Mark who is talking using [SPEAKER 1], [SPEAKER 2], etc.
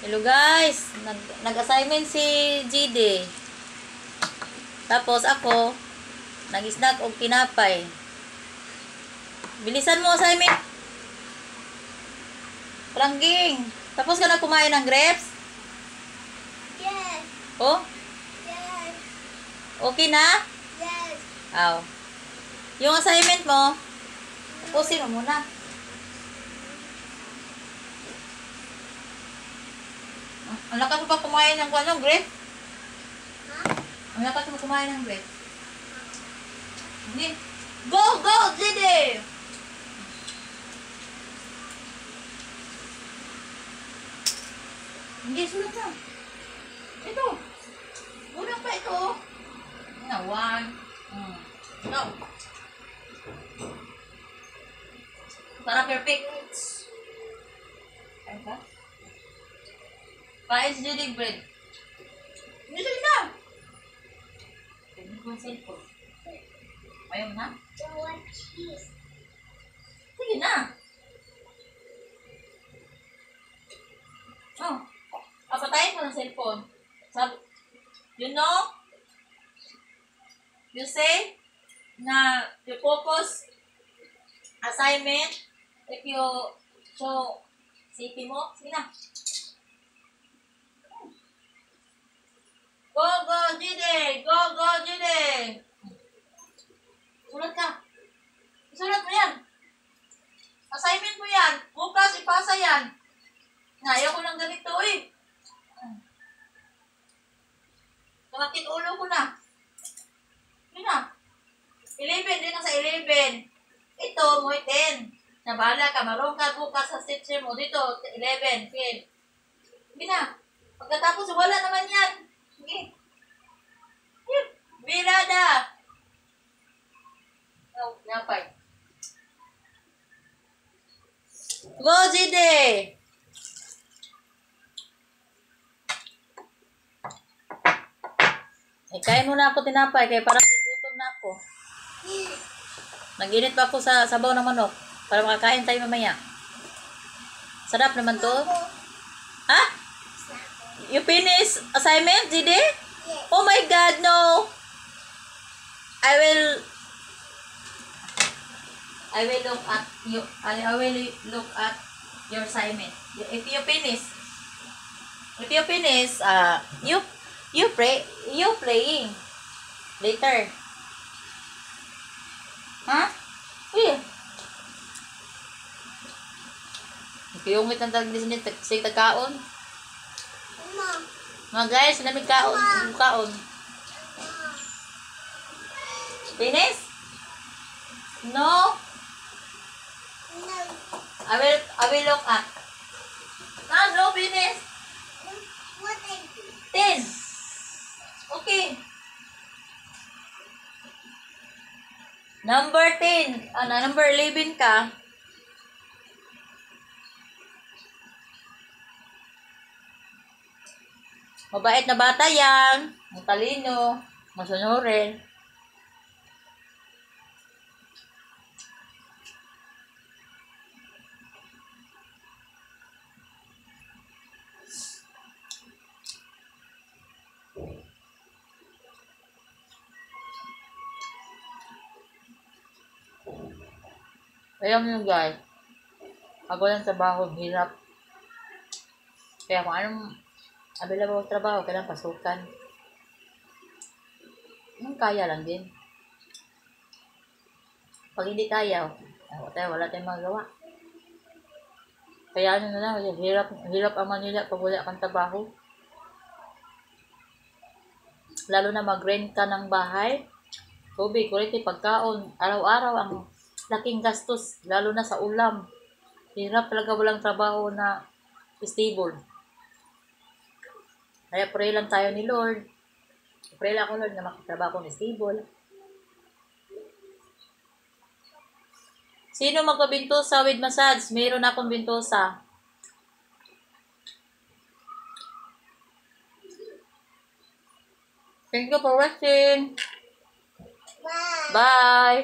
[SPEAKER 1] Hello guys, nag-assignment si GD. Tapos ako, nag-snack og tinapay. Bilisan mo assignment. Rangging. Tapos ka na kumain ng grapes?
[SPEAKER 2] Yes.
[SPEAKER 1] Oh?
[SPEAKER 2] Yes.
[SPEAKER 1] Okay na?
[SPEAKER 2] Yes.
[SPEAKER 1] Aw. Yung assignment mo, tapusin mo muna. Ang lakas mo pa kumain ng grape?
[SPEAKER 2] Huh?
[SPEAKER 1] Ang lakas mo kumain ng grape? Hindi. Go! Go! Didi! Hindi, sulat na. Ito. Unang pa ito. Na, 1. Go. Para perfect. Ayun ka? Paes Judy bread. Hindi, sige na. Hindi ko ang cellphone. Ayaw mo na?
[SPEAKER 2] I want cheese.
[SPEAKER 1] Sige na. Oh. Papatayin mo ng cellphone. You know? You say na you focus assignment if you show city mo. Sige na. Go, go, Jide! Go, go, Jide! Sulat ka. Sulat mo yan. Assignment mo yan. Bukas, ipasa yan. Ayaw ko ng ganito eh. Nakakit ulo ko na. Yun na. 11 din na sa 11. Ito, mo 10. Nabala ka, marunong ka bukas sa teacher mo. Dito, 11. Sige. Hindi na. Pagkatapos, wala naman yan. Sige. Birada. Oh, napay. Go, Jide! Kain muna ako tinapay, kaya parang gutom na ako. Nag-init pa ako sa sabaw ng manok para makakain tayo mamaya. Sarap naman to. Ha? You finish assignment, Jide? Oh my God, no! I will look at you. I will look at your assignment. If you finish, you playing later. Huh? Uy. Piyungit ang sig tagkaon. Mga guys, sinamig kaon. Finish? No.
[SPEAKER 2] No.
[SPEAKER 1] I will look at. No, finish.
[SPEAKER 2] What I do?
[SPEAKER 1] 10. Okay. Number 10. Number 11 ka. Mabait na bata yan. Matalino. Masunurin. Alam nyo guys, ako lang trabaho, hirap. Kaya kung anong available trabaho, kailangan pasukan. Kaya lang din. Pag hindi kaya, wala tayong magawa. Kaya ano na lang, hirap ang Manila pag wala kang trabaho. Lalo na mag-rent ka ng bahay, tubig, kuryente, pagkaon, araw-araw ang laking gastos, lalo na sa ulam. Hirap talaga walang trabaho na stable. Kaya pray lang tayo ni Lord. Pray lang ako, Lord, na makatrabaho na stable. Sino magpabintusa with massage? Mayroon akong bintusa. Thank you for watching.
[SPEAKER 2] Bye.
[SPEAKER 1] Bye.